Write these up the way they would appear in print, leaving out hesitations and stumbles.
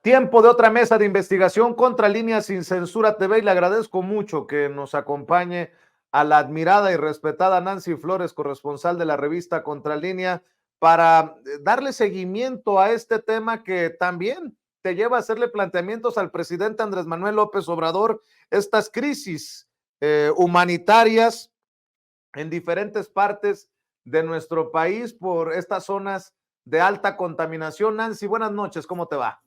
Tiempo de otra mesa de investigación contra Línea Sin Censura TV y le agradezco mucho que nos acompañe a la admirada y respetada Nancy Flores, corresponsal de la revista Contralínea, para darle seguimiento a este tema que también te lleva a hacerle planteamientos al presidente Andrés Manuel López Obrador, estas crisis humanitarias en diferentes partes de nuestro país por estas zonas de alta contaminación. Nancy, buenas noches, ¿cómo te va?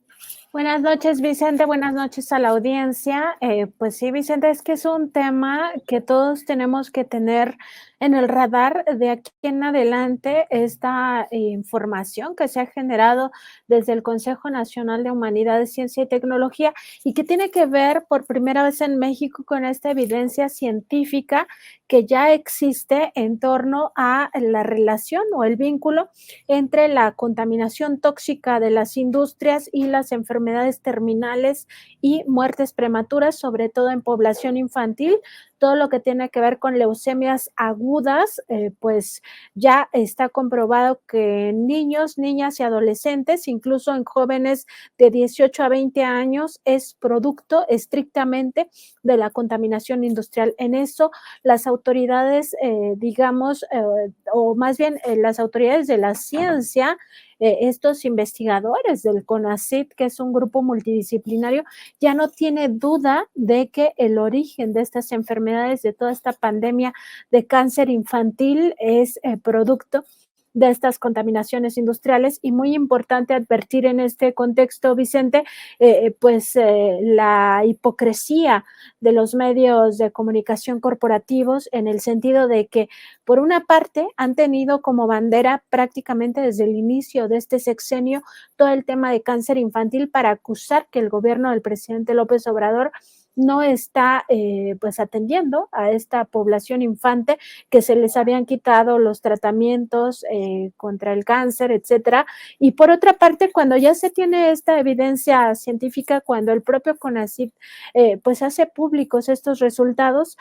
Buenas noches, Vicente. Buenas noches a la audiencia. Pues sí, Vicente, es que es un tema que todos tenemos que tener en el radar de aquí en adelante. Esta información que se ha generado desde el Consejo Nacional de Humanidades, Ciencia y Tecnología y que tiene que ver por primera vez en México con esta evidencia científica que ya existe en torno a la relación o el vínculo entre la contaminación tóxica de las industrias y las enfermedades terminales y muertes prematuras, sobre todo en población infantil. Todo lo que tiene que ver con leucemias agudas, pues ya está comprobado que en niños, niñas y adolescentes, incluso en jóvenes de 18 a 20 años, es producto estrictamente de la contaminación industrial. En eso, las autoridades, o más bien las autoridades de la ciencia, estos investigadores del CONACYT, que es un grupo multidisciplinario, ya no tiene duda de que el origen de estas enfermedades, de toda esta pandemia de cáncer infantil, es producto de estas contaminaciones industriales. Y muy importante advertir en este contexto, Vicente, la hipocresía de los medios de comunicación corporativos, en el sentido de que, por una parte, han tenido como bandera prácticamente desde el inicio de este sexenio todo el tema de cáncer infantil para acusar que el gobierno del presidente López Obrador no está pues atendiendo a esta población infante, que se les habían quitado los tratamientos contra el cáncer, etcétera. Y por otra parte, cuando ya se tiene esta evidencia científica, cuando el propio CONACYT pues hace públicos estos resultados,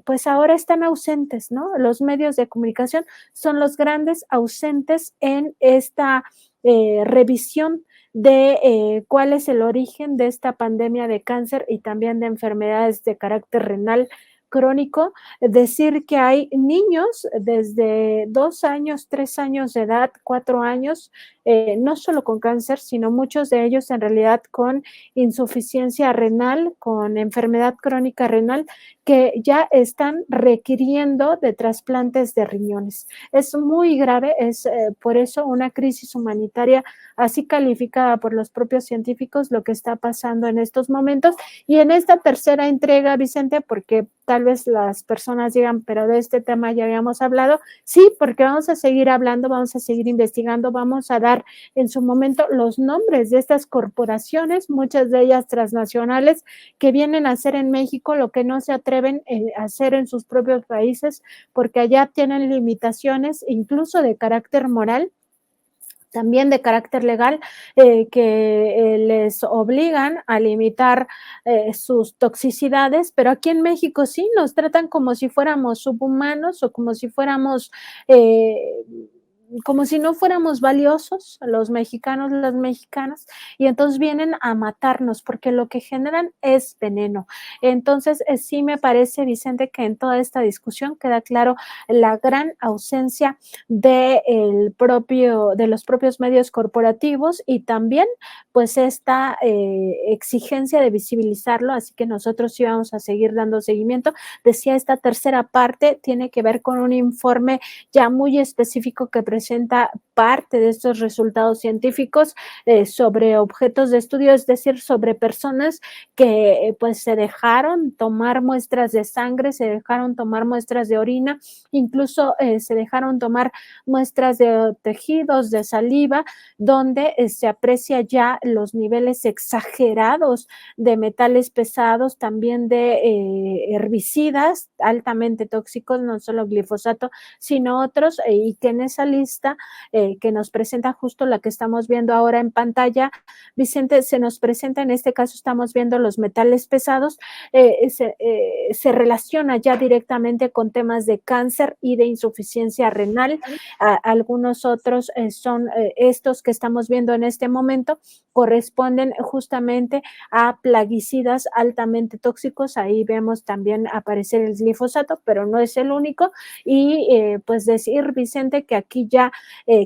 pues ahora están ausentes, ¿no? Los medios de comunicación son los grandes ausentes en esta revisión de cuál es el origen de esta pandemia de cáncer y también de enfermedades de carácter renal crónico. Decir que hay niños desde 2 años, 3 años de edad, 4 años, no solo con cáncer, sino muchos de ellos en realidad con insuficiencia renal, con enfermedad crónica renal, que ya están requiriendo de trasplantes de riñones. Es muy grave, es por eso una crisis humanitaria así calificada por los propios científicos, lo que está pasando en estos momentos. Y en esta tercera entrega, Vicente, porque tal vez las personas digan, pero de este tema ya habíamos hablado, sí, porque vamos a seguir hablando, vamos a seguir investigando, vamos a dar en su momento los nombres de estas corporaciones, muchas de ellas transnacionales, que vienen a hacer en México lo que no se atreven a hacer en sus propios países, porque allá tienen limitaciones incluso de carácter moral, también de carácter legal, que les obligan a limitar sus toxicidades, pero aquí en México sí nos tratan como si fuéramos subhumanos o como si fuéramos como si no fuéramos valiosos, los mexicanos, las mexicanas, y entonces vienen a matarnos porque lo que generan es veneno. Entonces, sí me parece, Vicente, que en toda esta discusión queda claro la gran ausencia de los propios medios corporativos y también pues esta exigencia de visibilizarlo, así que nosotros sí vamos a seguir dando seguimiento. Decía, esta tercera parte tiene que ver con un informe ya muy específico que presenta parte de estos resultados científicos sobre objetos de estudio, es decir, sobre personas que pues se dejaron tomar muestras de sangre, se dejaron tomar muestras de orina, incluso se dejaron tomar muestras de tejidos, de saliva, donde se aprecia ya los niveles exagerados de metales pesados, también de herbicidas altamente tóxicos, no solo glifosato, sino otros, y que en esa lista esta que nos presenta justo la que estamos viendo ahora en pantalla, Vicente, se nos presenta, en este caso estamos viendo los metales pesados, se relaciona ya directamente con temas de cáncer y de insuficiencia renal. Algunos otros son estos que estamos viendo en este momento, corresponden justamente a plaguicidas altamente tóxicos. Ahí vemos también aparecer el glifosato, pero no es el único. Y pues decir, Vicente, que aquí ya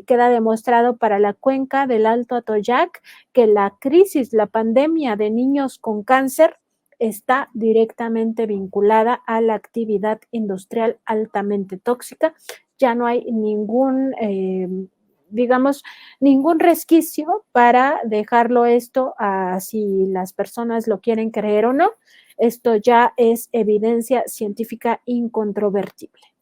queda demostrado para la cuenca del Alto Atoyac que la crisis, la pandemia de niños con cáncer está directamente vinculada a la actividad industrial altamente tóxica. Ya no hay ningún, digamos, ningún resquicio para dejarlo esto a si las personas lo quieren creer o no. Esto ya es evidencia científica incontrovertible.